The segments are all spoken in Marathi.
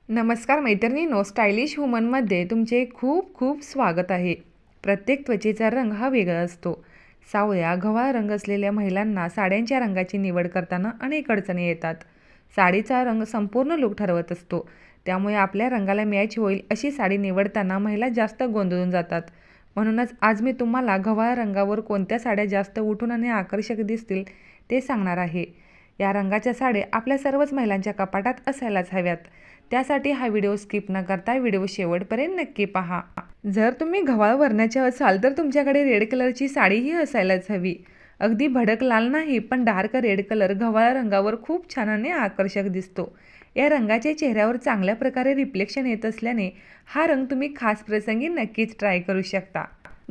नमस्कार मैत्रिणींनो, स्टायलिश वुमनमध्ये तुमचे खूप खूप स्वागत आहे. प्रत्येक त्वचेचा रंग हा वेगळा असतो. सावळ्या, गव्हाळ रंग असलेल्या महिलांना साड्यांच्या रंगाची निवड करताना अनेक अडचणी येतात. साडीचा रंग संपूर्ण लूक ठरवत असतो. त्यामुळे आपल्या रंगाला मॅच होईल अशी साडी निवडताना महिला जास्त गोंधळून जातात. म्हणूनच आज मी तुम्हाला गव्हाळ रंगावर कोणत्या साड्या जास्त उठून आणि आकर्षक दिसतील ते सांगणार आहे. या रंगाच्या साड्या आपल्या सर्वच महिलांच्या कपाटात असायलाच हव्यात. त्यासाठी हा व्हिडिओ स्किप न करता व्हिडिओ शेवटपर्यंत नक्की पहा. जर तुम्ही गव्हाळ वर्णाचे असाल तर तुमच्याकडे रेड कलरची साडीही असायलाच हवी. अगदी भडक लाल नाही, पण डार्क रेड कलर गव्हाळ रंगावर खूप छान आणि आकर्षक दिसतो. या रंगाचे चेहऱ्यावर चांगल्या प्रकारे रिफ्लेक्शन येत असल्याने हा रंग तुम्ही खास प्रसंगी नक्कीच ट्राय करू शकता.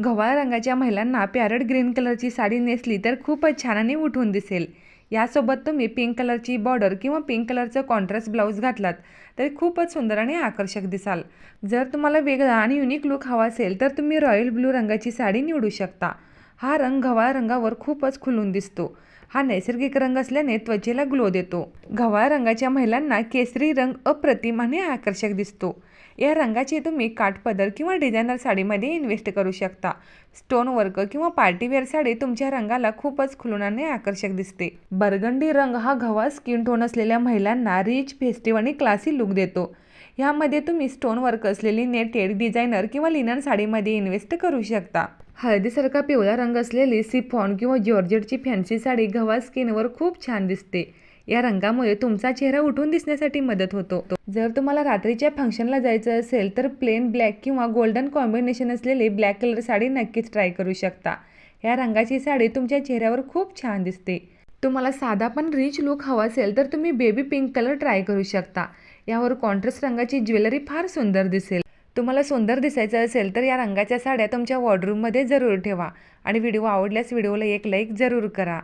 गव्हाळ रंगाच्या महिलांना पॅरट ग्रीन कलरची साडी नेसली तर खूपच छान आणि उठून दिसेल. यासोबत तुम्ही पिंक कलरची बॉर्डर किंवा पिंक कलरचं कॉन्ट्रास्ट ब्लाऊज घातलात तरी खूपच सुंदर आणि आकर्षक दिसाल. जर तुम्हाला वेगळा आणि युनिक लुक हवा असेल तर तुम्ही रॉयल ब्लू रंगाची साडी निवडू शकता. हा रंग गव्हाळ रंगावर खूपच खुलून दिसतो. हा नैसर्गिक रंग असल्याने त्वचेला ग्लो देतो. गव्हाळ रंगाच्या महिलांना केसरी रंग अप्रतिम आणि आकर्षक दिसतो. या रंगाची तुम्ही काठपदर किंवा डिझायनर साडीमध्ये इन्व्हेस्ट करू शकता. स्टोन वर्क किंवा पार्टीवेअर साडी तुमच्या रंगाला खूपच खुलून आणि आकर्षक दिसते. बर्गंडी रंग हा गव्हाळ स्किन टोन असलेल्या महिलांना रिच, फेस्टिव्ह आणि क्लासी लुक देतो. यामध्ये तुम्ही स्टोन वर्क असलेली नेटेड, डिझायनर किंवा लिनन साडीमध्ये इन्व्हेस्ट करू शकता. हळदीसारखा पिवळा रंग असलेली सिफॉन किंवा जॉर्जेटची फॅन्सी साडी गव्हाळ स्किनवर खूप छान दिसते. या रंगामुळे तुमचा चेहरा उठून दिसण्यासाठी मदत होतो. जर तुम्हाला रात्रीच्या फंक्शनला जायचं असेल तर प्लेन ब्लॅक किंवा गोल्डन कॉम्बिनेशन असलेली ब्लॅक कलर साडी नक्कीच ट्राय करू शकता. या रंगाची साडी तुमच्या चेहऱ्यावर खूप छान दिसते. तुम्हाला साधा पण रिच लुक हवा असेल तर तुम्ही बेबी पिंक कलर ट्राय करू शकता. यावर कॉन्ट्रास्ट रंगाची ज्वेलरी फार सुंदर दिसेल. तुम्हाला सुंदर दिसायचं असेल तर या रंगाच्या साड्या तुमच्या वॉर्डरूममध्ये जरूर ठेवा आणि व्हिडिओ आवडल्यास व्हिडिओला एक लाईक जरूर करा.